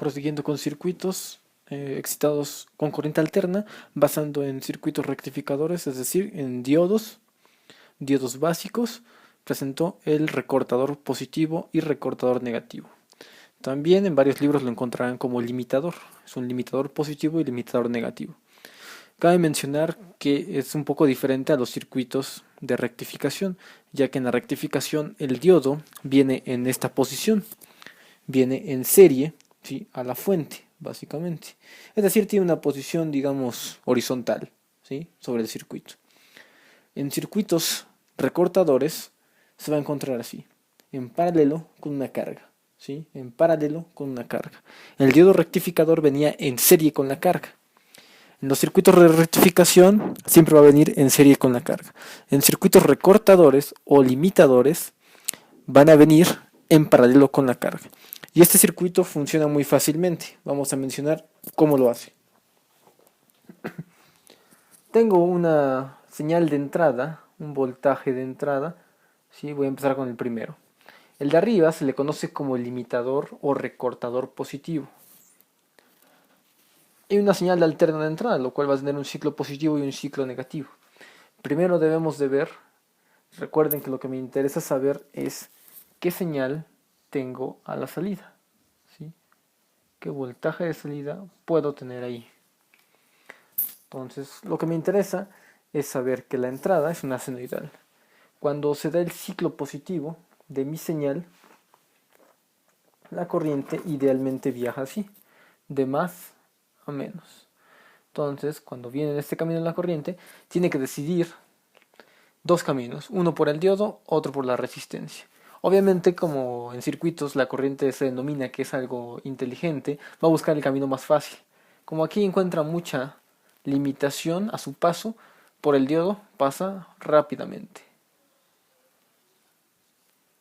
prosiguiendo con circuitos excitados con corriente alterna, basando en circuitos rectificadores, es decir, en diodos básicos, presentó el recortador positivo y recortador negativo. También en varios libros lo encontrarán como limitador, es un limitador positivo y limitador negativo. Cabe mencionar que es un poco diferente a los circuitos de rectificación, ya que en la rectificación el diodo viene en esta posición, viene en serie, ¿sí?, a la fuente, básicamente. Es decir, tiene una posición, digamos, horizontal, ¿sí?, sobre el circuito. En circuitos recortadores se va a encontrar así, en paralelo con una carga, ¿sí?, en paralelo con una carga. El diodo rectificador venía en serie con la carga. En los circuitos de rectificación siempre va a venir en serie con la carga. En circuitos recortadores o limitadores van a venir en paralelo con la carga. Y este circuito funciona muy fácilmente. Vamos a mencionar cómo lo hace. Tengo una señal de entrada, un voltaje de entrada. ¿Sí? Voy a empezar con el primero. El de arriba se le conoce como limitador o recortador positivo. Hay una señal de alterna de entrada, lo cual va a tener un ciclo positivo y un ciclo negativo. Primero debemos de ver, recuerden que lo que me interesa saber es qué señal tengo a la salida, ¿sí?, qué voltaje de salida puedo tener ahí. Entonces, lo que me interesa es saber que la entrada es una senoidal. Cuando se da el ciclo positivo de mi señal, la corriente idealmente viaja así, de más a menos. Entonces, cuando viene en este camino la corriente, tiene que decidir dos caminos, uno por el diodo, otro por la resistencia. Obviamente, como en circuitos la corriente se denomina que es algo inteligente, va a buscar el camino más fácil. Como aquí encuentra mucha limitación a su paso, por el diodo pasa rápidamente.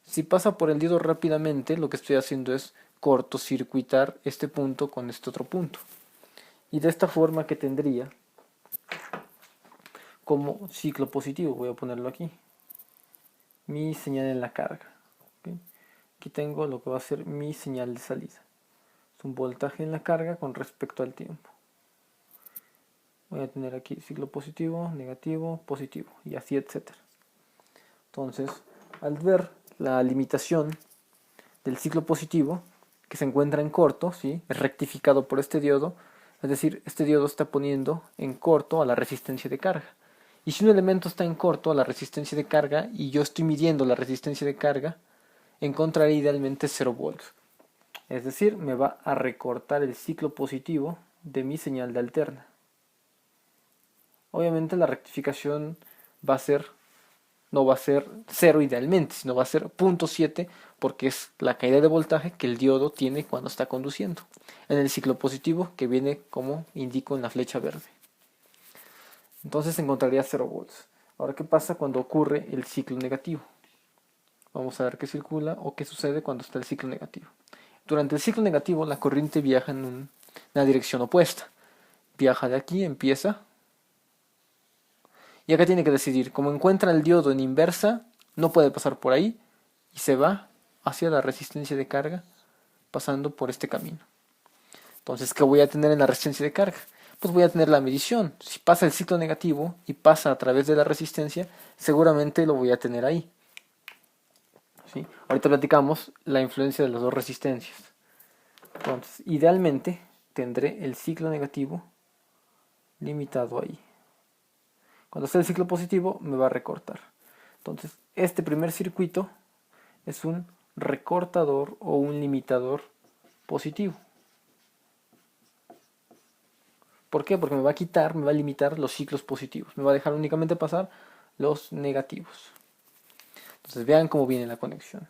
Si pasa por el diodo rápidamente, lo que estoy haciendo es cortocircuitar este punto con este otro punto. Y de esta forma que tendría como ciclo positivo, voy a ponerlo aquí, mi señal en la carga. ¿Okay? Aquí tengo lo que va a ser mi señal de salida. Es un voltaje en la carga con respecto al tiempo. Voy a tener aquí ciclo positivo, negativo, positivo y así, etcétera. Entonces, al ver la limitación del ciclo positivo, que se encuentra en corto, ¿sí?, es rectificado por este diodo, es decir, este diodo está poniendo en corto a la resistencia de carga. Y si un elemento está en corto a la resistencia de carga y yo estoy midiendo la resistencia de carga, encontraré idealmente 0 volts. Es decir, me va a recortar el ciclo positivo de mi señal de alterna. Obviamente la rectificación no va a ser 0 idealmente, sino va a ser 0.7 porque es la caída de voltaje que el diodo tiene cuando está conduciendo. En el ciclo positivo, que viene como indico en la flecha verde. Entonces encontraría 0 volts. Ahora, ¿qué pasa cuando ocurre el ciclo negativo? Vamos a ver qué circula o qué sucede cuando está el ciclo negativo. Durante el ciclo negativo la corriente viaja en una dirección opuesta. Viaja de aquí, empieza. Y acá tiene que decidir, como encuentra el diodo en inversa, no puede pasar por ahí y se va hacia la resistencia de carga pasando por este camino. Entonces, ¿qué voy a tener en la resistencia de carga? Pues voy a tener la medición. Si pasa el ciclo negativo y pasa a través de la resistencia, seguramente lo voy a tener ahí. ¿Sí? Ahorita platicamos la influencia de las dos resistencias. Entonces, idealmente tendré el ciclo negativo limitado ahí. Cuando esté el ciclo positivo me va a recortar. Entonces, este primer circuito es un recortador o un limitador positivo. ¿Por qué? Porque me va a limitar los ciclos positivos. Me va a dejar únicamente pasar los negativos. Entonces vean cómo viene la conexión.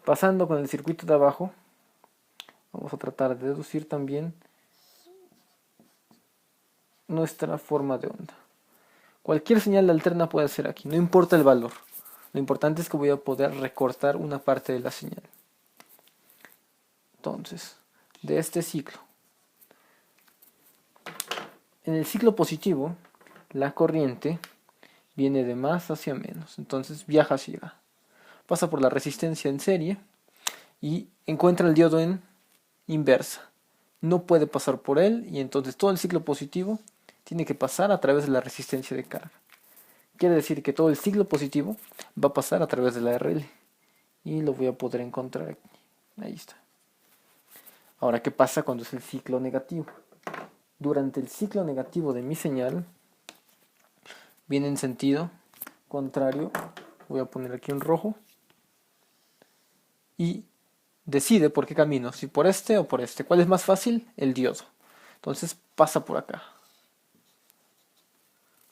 Pasando con el circuito de abajo, vamos a tratar de deducir también nuestra forma de onda. Cualquier señal de alterna puede ser aquí, no importa el valor. Lo importante es que voy a poder recortar una parte de la señal. Entonces, de este ciclo. En el ciclo positivo, la corriente viene de más hacia menos. Entonces viaja hacia acá. Pasa por la resistencia en serie y encuentra el diodo en inversa. no puede pasar por él y entonces todo el ciclo positivo tiene que pasar a través de la resistencia de carga. Quiere decir que todo el ciclo positivo va a pasar a través de la RL y lo voy a poder encontrar aquí. Ahí está. Ahora, ¿qué pasa cuando es el ciclo negativo? Durante el ciclo negativo de mi señal viene en sentido contrario. Voy a poner aquí un rojo y decide por qué camino, si por este o por este. ¿Cuál es más fácil? El diodo. Entonces pasa por acá.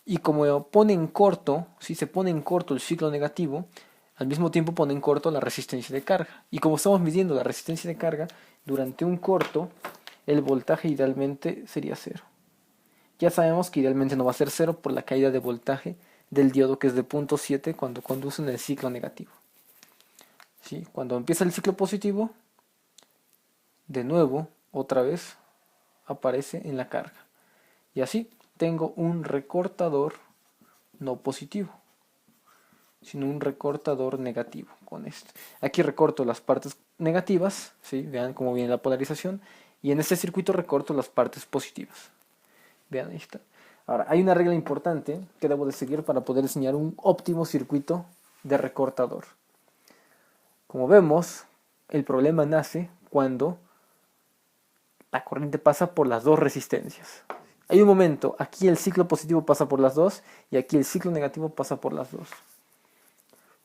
Y como pone en corto, si se pone en corto el ciclo negativo, al mismo tiempo pone en corto la resistencia de carga. Y como estamos midiendo la resistencia de carga, durante un corto, el voltaje idealmente sería 0. Ya sabemos que idealmente no va a ser 0 por la caída de voltaje del diodo, que es de 0.7 cuando conduce en el ciclo negativo. ¿Sí? Cuando empieza el ciclo positivo, de nuevo, otra vez, aparece en la carga. Y así tengo un recortador no positivo, sino un recortador negativo con esto. Aquí recorto las partes negativas, ¿sí? Vean cómo viene la polarización, y en este circuito recorto las partes positivas. Vean, ahí está. Ahora, hay una regla importante que debo de seguir para poder diseñar un óptimo circuito de recortador. Como vemos, el problema nace cuando la corriente pasa por las dos resistencias. Hay un momento, aquí el ciclo positivo pasa por las dos y aquí el ciclo negativo pasa por las dos.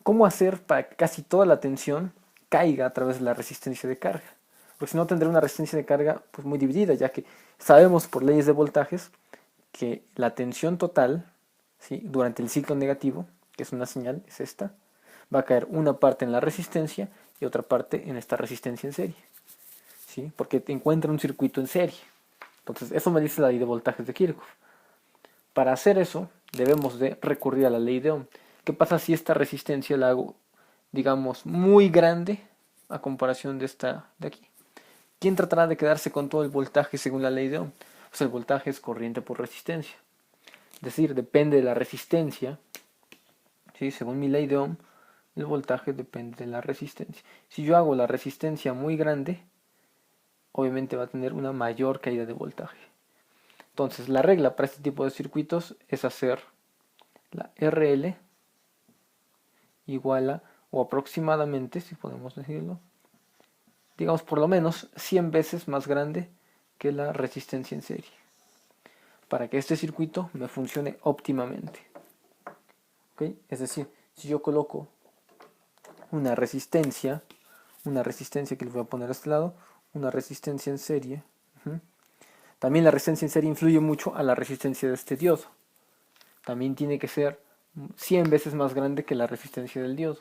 ¿Cómo hacer para que casi toda la tensión caiga a través de la resistencia de carga? Porque si no tendré una resistencia de carga pues muy dividida, ya que sabemos por leyes de voltajes que la tensión total, ¿sí?, durante el ciclo negativo, que es una señal, es esta, va a caer una parte en la resistencia y otra parte en esta resistencia en serie. ¿Sí? Porque te encuentra un circuito en serie. Entonces, eso me dice la ley de voltajes de Kirchhoff. Para hacer eso, debemos de recurrir a la ley de Ohm. ¿Qué pasa si esta resistencia la hago, digamos, muy grande a comparación de esta de aquí? ¿Quién tratará de quedarse con todo el voltaje según la ley de Ohm? Pues el voltaje es corriente por resistencia. Es decir, depende de la resistencia. ¿Sí? Según mi ley de Ohm, el voltaje depende de la resistencia. Si yo hago la resistencia muy grande, obviamente va a tener una mayor caída de voltaje. Entonces, la regla para este tipo de circuitos es hacer la RL igual a, o aproximadamente, si podemos decirlo, digamos por lo menos 100 veces más grande que la resistencia en serie, para que este circuito me funcione óptimamente. ¿Okay? Es decir, si yo coloco una resistencia que le voy a poner a este lado, una resistencia en serie. También la resistencia en serie influye mucho a la resistencia de este diodo. También tiene que ser 100 veces más grande que la resistencia del diodo.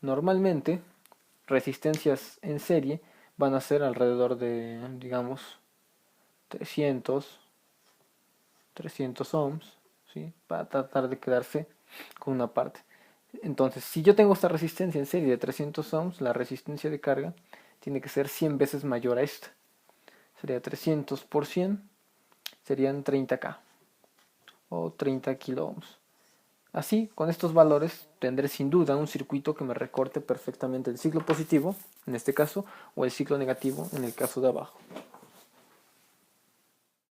Normalmente, resistencias en serie van a ser alrededor de, digamos, 300 ohms, ¿sí?, para tratar de quedarse con una parte. Entonces, si yo tengo esta resistencia en serie de 300 ohms, la resistencia de carga tiene que ser 100 veces mayor a esta. Sería 300 por 100, serían 30K o 30 kilo ohms. Así, con estos valores, tendré sin duda un circuito que me recorte perfectamente el ciclo positivo, en este caso, o el ciclo negativo, en el caso de abajo.